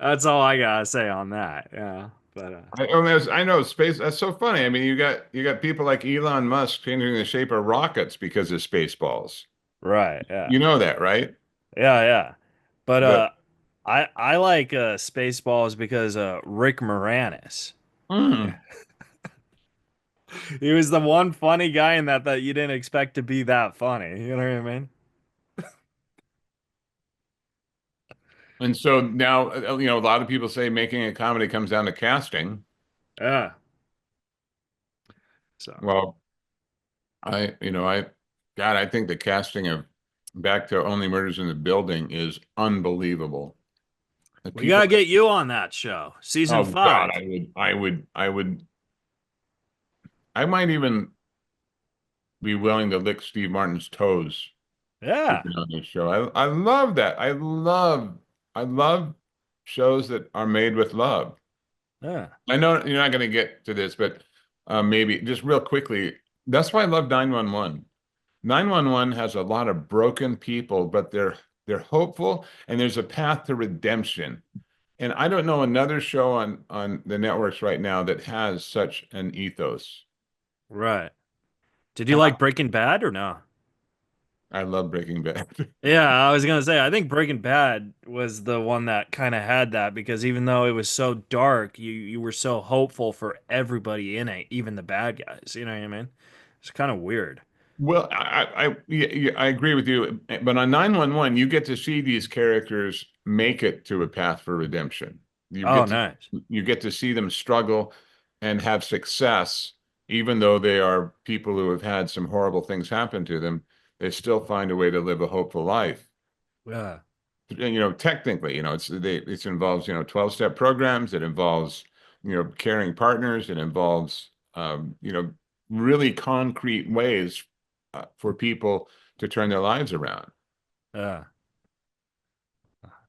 S1: all I gotta say on that. Yeah. But,
S2: I know space. That's so funny. I mean, you got people like Elon Musk changing the shape of rockets because of Spaceballs.
S1: right. Yeah.
S2: You know that, right?
S1: Yeah. Yeah. But,
S2: But
S1: I like, Spaceballs because, Rick Moranis.
S2: mm.
S1: He was the one funny guy in that you didn't expect to be that funny. You know what I mean?
S2: And so now, a lot of people say making a comedy comes down to casting.
S1: Yeah. So
S2: Well, God, I think the casting of Back to Only Murders in the Building is unbelievable. The
S1: we gotta
S2: people,
S1: get you on that show, season
S2: oh God,
S1: 5.
S2: I might even be willing to lick Steve Martin's toes to
S1: Yeah.
S2: be on this show. I love that. I love shows that are made with love.
S1: Yeah.
S2: I know you're not going to get to this, but maybe just real quickly, that's why I love 911. 911 has a lot of broken people, but they're hopeful and there's a path to redemption. And I don't know another show on the networks right now that has such an ethos.
S1: Right. Did you
S2: And
S1: like Breaking Bad or no?
S2: I love Breaking Bad.
S1: Yeah, I was gonna say I think Breaking Bad was the one that kind of had that because even though it was so dark, you were so hopeful for everybody in it, even the bad guys. You know what I mean? It's kind of weird.
S2: Well, yeah, I agree with you, but on 911, you get to see these characters make it to a path for redemption. You
S1: Oh,
S2: get to
S1: nice.
S2: you get to see them struggle and have success, even though they are people who have had some horrible things happen to them. They still find a way to live a hopeful life.
S1: Yeah.
S2: And, technically, it involves 12-step programs. It involves caring partners. It involves really concrete ways for people to turn their lives around.
S1: Yeah.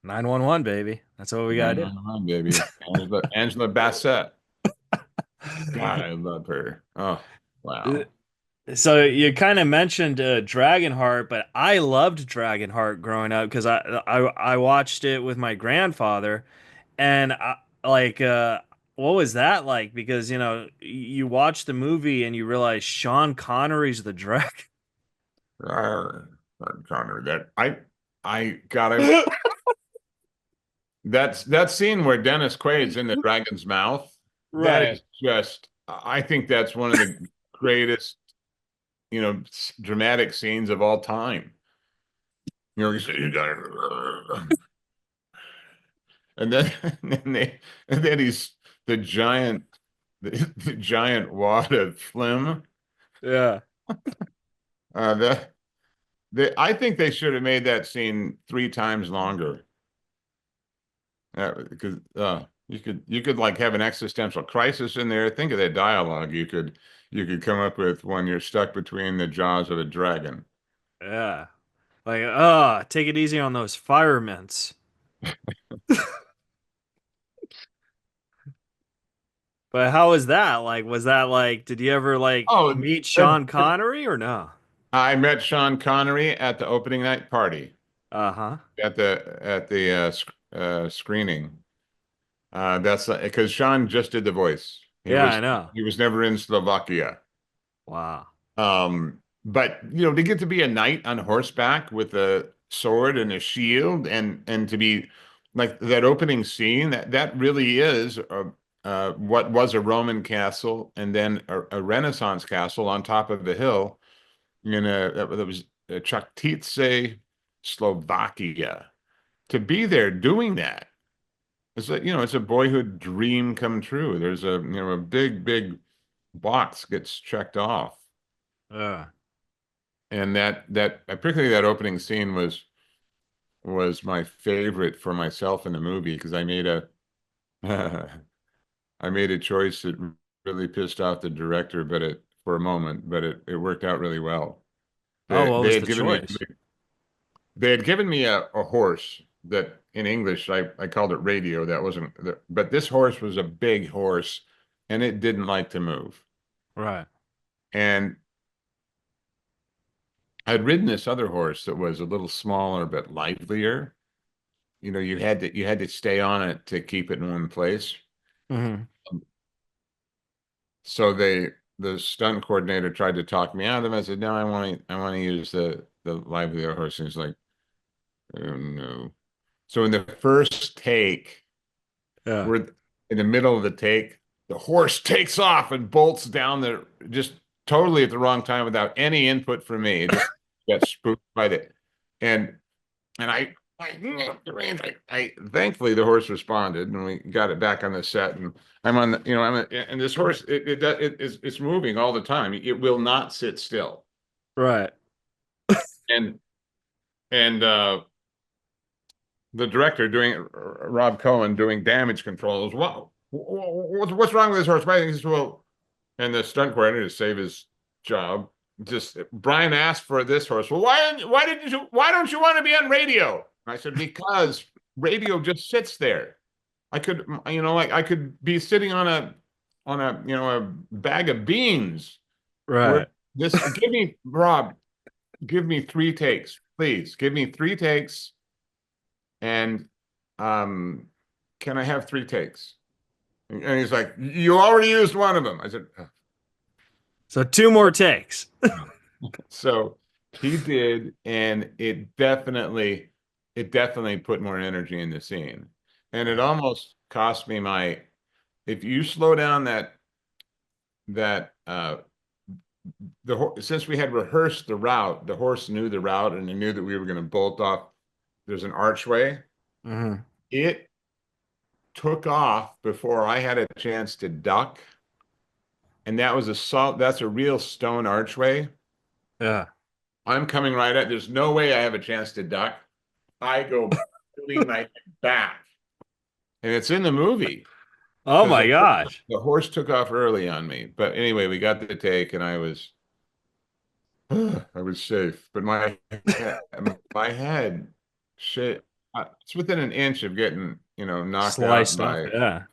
S1: 911, baby. That's what we gotta do.
S2: 911, baby. Angela Bassett. God, I love her. Oh,
S1: Uh,
S2: wow.
S1: So you kind of mentioned, Dragonheart, but I loved Dragonheart growing up because I watched it with my grandfather, and like, what was that like? Because you watch the movie and you realize Sean Connery's the dragon.
S2: Connor, that scene where Dennis Quaid's in the dragon's mouth, that
S1: Right.
S2: is just I think that's one of the greatest, dramatic scenes of all time. You say you got it, and then and then he's the giant, the giant wad of phlegm.
S1: Yeah.
S2: That I think they should have made that scene 3 times longer. Because you could like have an existential crisis in there. Think of that dialogue you could come up with when you're stuck between the jaws of a dragon.
S1: Yeah. Like, take it easy on those fire mints. But how was that? Like, was that like, did you ever like
S2: Oh,
S1: meet Sean Connery or no?
S2: I met Sean Connery at the opening night party
S1: Uh-huh.
S2: at the screening. That's because Sean just did the voice. He
S1: Yeah, I
S2: was
S1: know.
S2: he was never in Slovakia.
S1: Wow.
S2: But to get to be a knight on horseback with a sword and a shield and to be like that opening scene, that really is what was a Roman castle and then a Renaissance castle on top of the hill that was Chaktice, Slovakia. To be there doing that, it's a boyhood dream come true. There's a big, big box gets checked off.
S1: Yeah.
S2: And that particularly that opening scene was my favorite for myself in the movie because I made a I made a choice that really pissed off the director, but it for a moment, but it worked out really well.
S1: Oh,
S2: They
S1: what
S2: they
S1: was
S2: had
S1: the
S2: given me
S1: choice?
S2: they had given me a horse that in English I called it radio. That wasn't but this horse was a big horse and it didn't like to move.
S1: Right.
S2: And I'd ridden this other horse that was a little smaller but livelier. You had to stay on it to keep it in one place.
S1: Hmm.
S2: So the stunt coordinator tried to talk me out of it. I said, no, I want to use the livelier horse. And he's like, oh no. So in the first take,
S1: Yeah.
S2: we're in the middle of the take, the horse takes off and bolts down the just totally at the wrong time without any input from me. It just got spooked by the and And I thankfully the horse responded and we got it back on the set and and this horse it's moving all the time. It will not sit still.
S1: Right.
S2: And and the director doing Rob Cohen doing damage controls. What's wrong with this horse? He says, well, and the stunt coordinator to save his job just Brian asked for this horse. Well, why don't you want to be on radio? I said, because radio just sits there. I could, like I could be sitting on a bag of beans where
S1: Right.
S2: give me, Rob, give me 3 takes, please. Give me 3 takes. And um, can I have 3 takes? And he's like, you already used one of them. I said,
S1: So two more takes.
S2: so he did, and it definitely put more energy in the scene. And it
S1: Yeah.
S2: almost cost me if you slow down that since we had rehearsed the route, the horse knew the route and he knew that we were going to bolt off. There's an archway.
S1: Hmm.
S2: It took off before I had a chance to duck. And that's a real stone archway.
S1: Yeah.
S2: I'm coming right at, there's no way I have a chance to duck. I go lean my head back. And it's in the movie
S1: Oh
S2: because
S1: my gosh.
S2: the horse took off early on me. But anyway, we got the take and I was safe. But my head shit. It's within an inch of getting, knocked out
S1: Sliced up.
S2: by
S1: Yeah.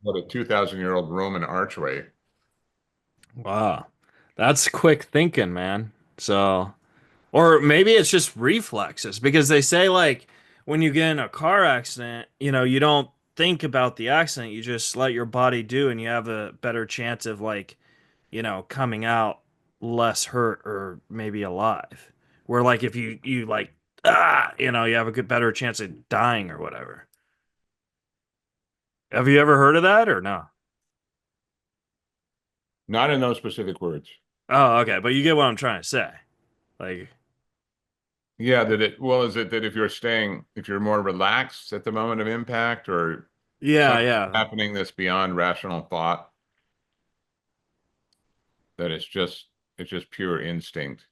S2: what a 2,000-year-old Roman archway.
S1: Wow. That's quick thinking, man. So, or maybe it's just reflexes because they say like when you get in a car accident, you don't think about the accident, you just let your body do and you have a better chance of like, coming out less hurt or maybe alive. Where like if you like you have a good better chance of dying or whatever. Have you ever heard of that or no?
S2: Not in those specific words.
S1: Oh, okay, but you get what I'm trying to say. Like,
S2: Yeah, well, is it that if you're more relaxed at the moment of impact or
S1: yeah,
S2: something
S1: yeah,
S2: happening that's beyond rational thought, that it's just pure instinct.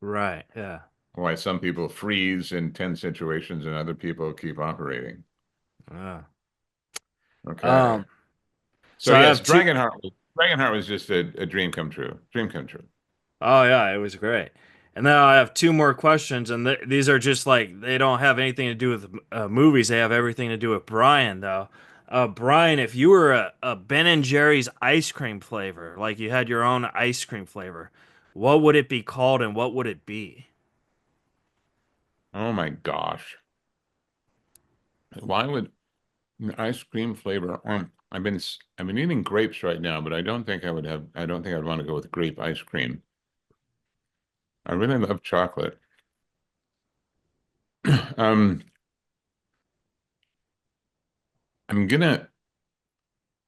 S1: right, yeah.
S2: Why some people freeze in tense situations and other people keep operating.
S1: Uh,
S2: Okay.
S1: um,
S2: So
S1: so I
S2: yes,
S1: have two.
S2: Dragonheart was just a dream come true. Dream come true.
S1: Oh yeah, it was great. And then I have two more questions, and these are just like they don't have anything to do with movies. They have everything to do with Brian, though. Brian, if you were a Ben and Jerry's ice cream flavor, like you had your own ice cream flavor, what would it be called, and what would it be?
S2: Oh my gosh. Why would an ice cream flavor? I've been eating grapes right now, but I don't think I'd want to go with grape ice cream. I really love chocolate. Um, I'm gonna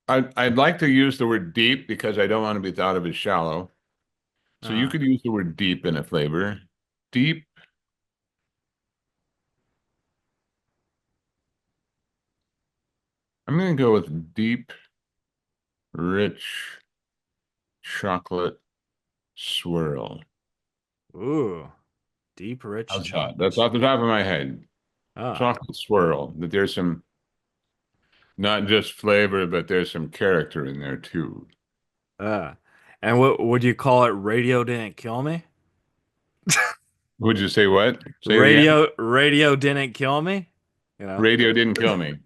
S2: I'd like to use the word deep because I don't want to be thought of as shallow. So you
S1: Uh,
S2: could use the word deep in a flavor. Deep, I'm gonna go with deep, rich chocolate swirl.
S1: ooh, deep, rich
S2: How's that?
S1: chocolate
S2: That's off the
S1: swirl.
S2: top of my head.
S1: Ah,
S2: Chocolate swirl. That there's some not just flavor, but there's some character in there too.
S1: ah. And what would you call it? Radio didn't kill me.
S2: Would you say what? Say it again.
S1: Radio didn't kill me. You know.
S2: Radio didn't kill me.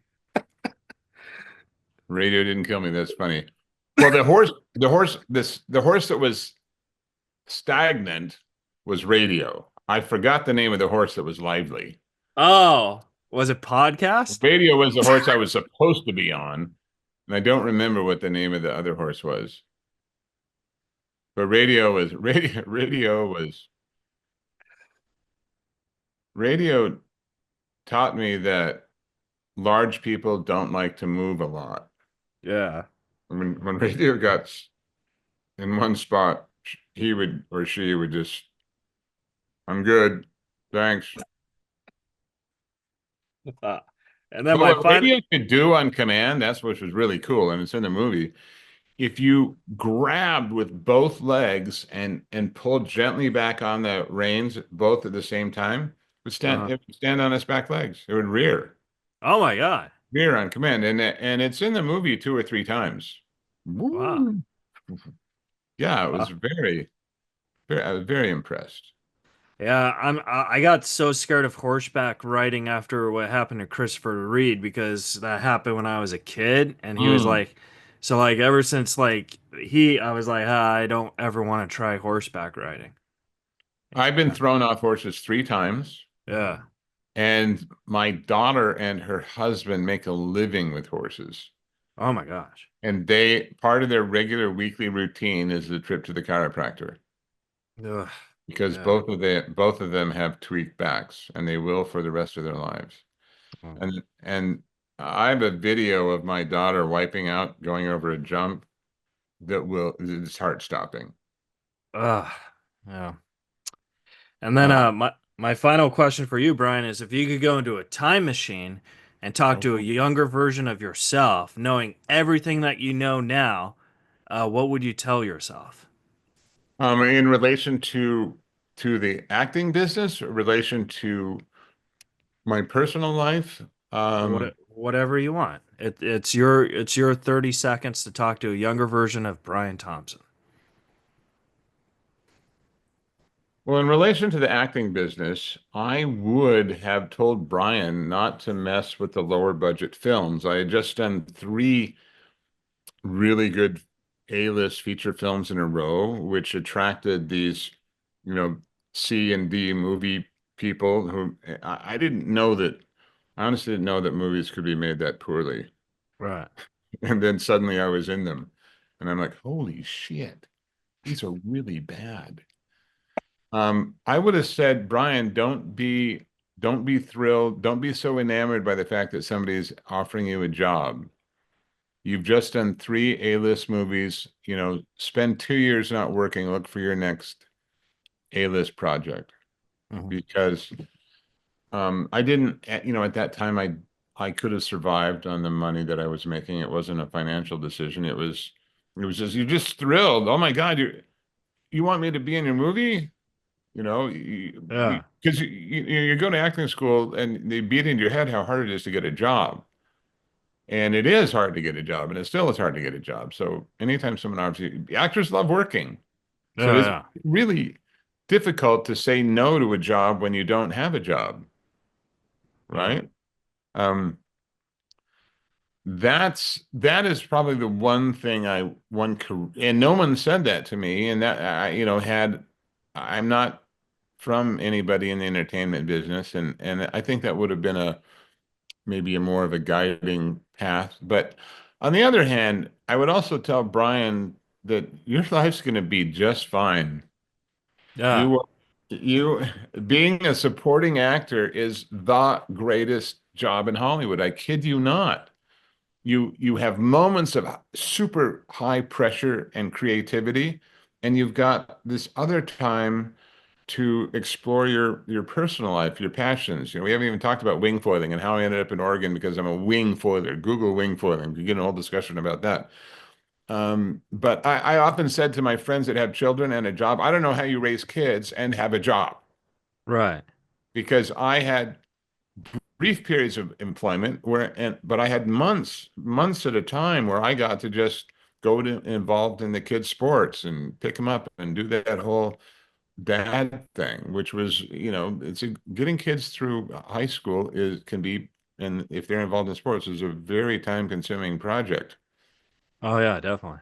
S2: Radio didn't kill me. That's funny. Well, the horse that was stagnant was radio. I forgot the name of the horse that was lively.
S1: Oh, was it podcast?
S2: Radio was the horse I was supposed to be on, and I don't remember what the name of the other horse was. But radio taught me that large people don't like to move a lot.
S1: Yeah.
S2: When radio got in one spot, he would or she would just, I'm good, thanks.
S1: Uh, and then
S2: But
S1: my
S2: what
S1: final.
S2: radio could do on command, that's what was really cool, and it's in the movie. If you grabbed with both legs and pulled gently back on the reins, both at the same time, it would stand on its back legs. It would
S1: Oh my God.
S2: rear on command, and it's in the movie two or three times.
S1: Wow.
S2: Woo. Yeah, it was
S1: Wow.
S2: I was very impressed.
S1: Yeah, I got so scared of horseback riding after what happened to Christopher Reed because that happened when I was a kid and he was
S2: Mm.
S1: like so like ever since like he I was like I don't ever want to try horseback riding.
S2: I've been
S1: Yeah.
S2: thrown off horses three times,
S1: Yeah.
S2: and my daughter and her husband make a living with horses.
S1: Oh my gosh.
S2: And they part of their regular weekly routine is the trip to the chiropractor
S1: Ugh.
S2: because
S1: Yeah.
S2: both of them have tweaked backs and they will for the rest of their lives.
S1: Mm.
S2: And I have a video of my daughter wiping out going over a jump that will it's heart stopping.
S1: Ugh. Yeah. And then
S2: Uh,
S1: my final question for you, Brian, is if you could go into a time machine and talk to a younger version of yourself, knowing everything that you know now, what would you tell yourself?
S2: in relation to the acting business, relation to my personal life,
S1: Whatever you want. It's your 30 seconds to talk to a younger version of Brian Thompson.
S2: well, in relation to the acting business, I would have told Brian not to mess with the lower budget films. I had just done three really good A-list feature films in a row, which attracted these, you know, C and D movie people who I didn't know that, I honestly didn't know that movies could be made that poorly.
S1: Right.
S2: And then suddenly I was in them, and I'm like, holy shit, these are really bad. I would have said, Brian, don't be thrilled, don't be so enamored by the fact that somebody's offering you a job. You've just done three A-list movies. Spend 2 years not working. Look for your next A-list project
S1: Mhm.
S2: because I didn't, at that time I could have survived on the money that I was making. It wasn't a financial decision. It was just you're just thrilled. Oh my God, you want me to be in your movie?
S1: Yeah.
S2: Because you go to acting school and they beat into your head how hard it is to get a job. And it is hard to get a job, and it still is hard to get a job. So anytime someone offers you, actors love working. So
S1: Yeah.
S2: it's
S1: Yeah.
S2: really difficult to say no to a job when you don't have a job,
S1: Yeah.
S2: right? Um, that is probably the one thing and no one said that to me, and that I'm not from anybody in the entertainment business, and I think that would have been a maybe a more of a guiding path. But on the other hand, I would also tell Brian that your life's going to be just fine. You
S1: Yeah.
S2: will, you being a supporting actor is the greatest job in Hollywood. I kid you not. You have moments of super high pressure and creativity, and you've got this other time to explore your personal life, your passions. We haven't even talked about wing foiling and how I ended up in Oregon because I'm a wing foiler. Google wing foiling. You get a whole discussion about that. But I often said to my friends that have children and a job, I don't know how you raise kids and have a job
S1: Right.
S2: because I had brief periods of employment but I had months at a time where I got to just go to involved in the kids' sports and pick them up and do that whole dad thing, which was, getting kids through high school can be, and if they're involved in sports, is a very time-consuming project.
S1: Oh yeah, definitely.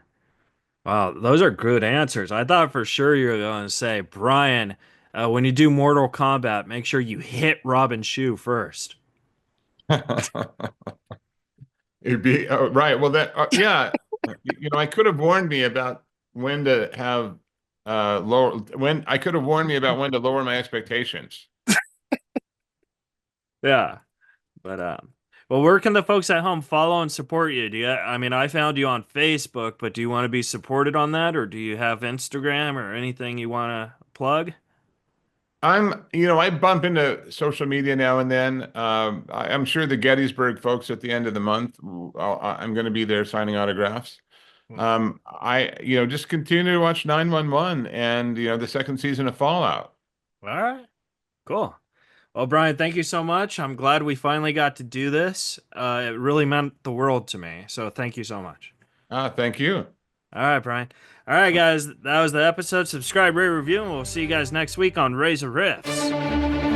S1: Wow, those are good answers. I thought for sure you were going to say, Brian, when you do Mortal Kombat, make sure you hit Robin's shoe first.
S2: It'd be right. Well, yeah, I could have warned me about when to have lower when I could have warned me about when to lower my expectations.
S1: Yeah. But well, where can the folks at home follow and support you? I mean, I found you on Facebook, but do you want to be supported on that, or do you have Instagram or anything you want to plug?
S2: I bump into social media now and then. I'm sure the Gettysburg folks at the end of the month, I'm going to be there signing autographs.
S1: Hmm.
S2: Just continue to watch 911 and, the second season of Fallout.
S1: All right, cool. Well, Brian, thank you so much. I'm glad we finally got to do this. It really meant the world to me. So thank you so much.
S2: Thank you.
S1: All right, Brian. All right, guys, that was the episode. Subscribe, rate, review, and we'll see you guys next week on Razor Riffs.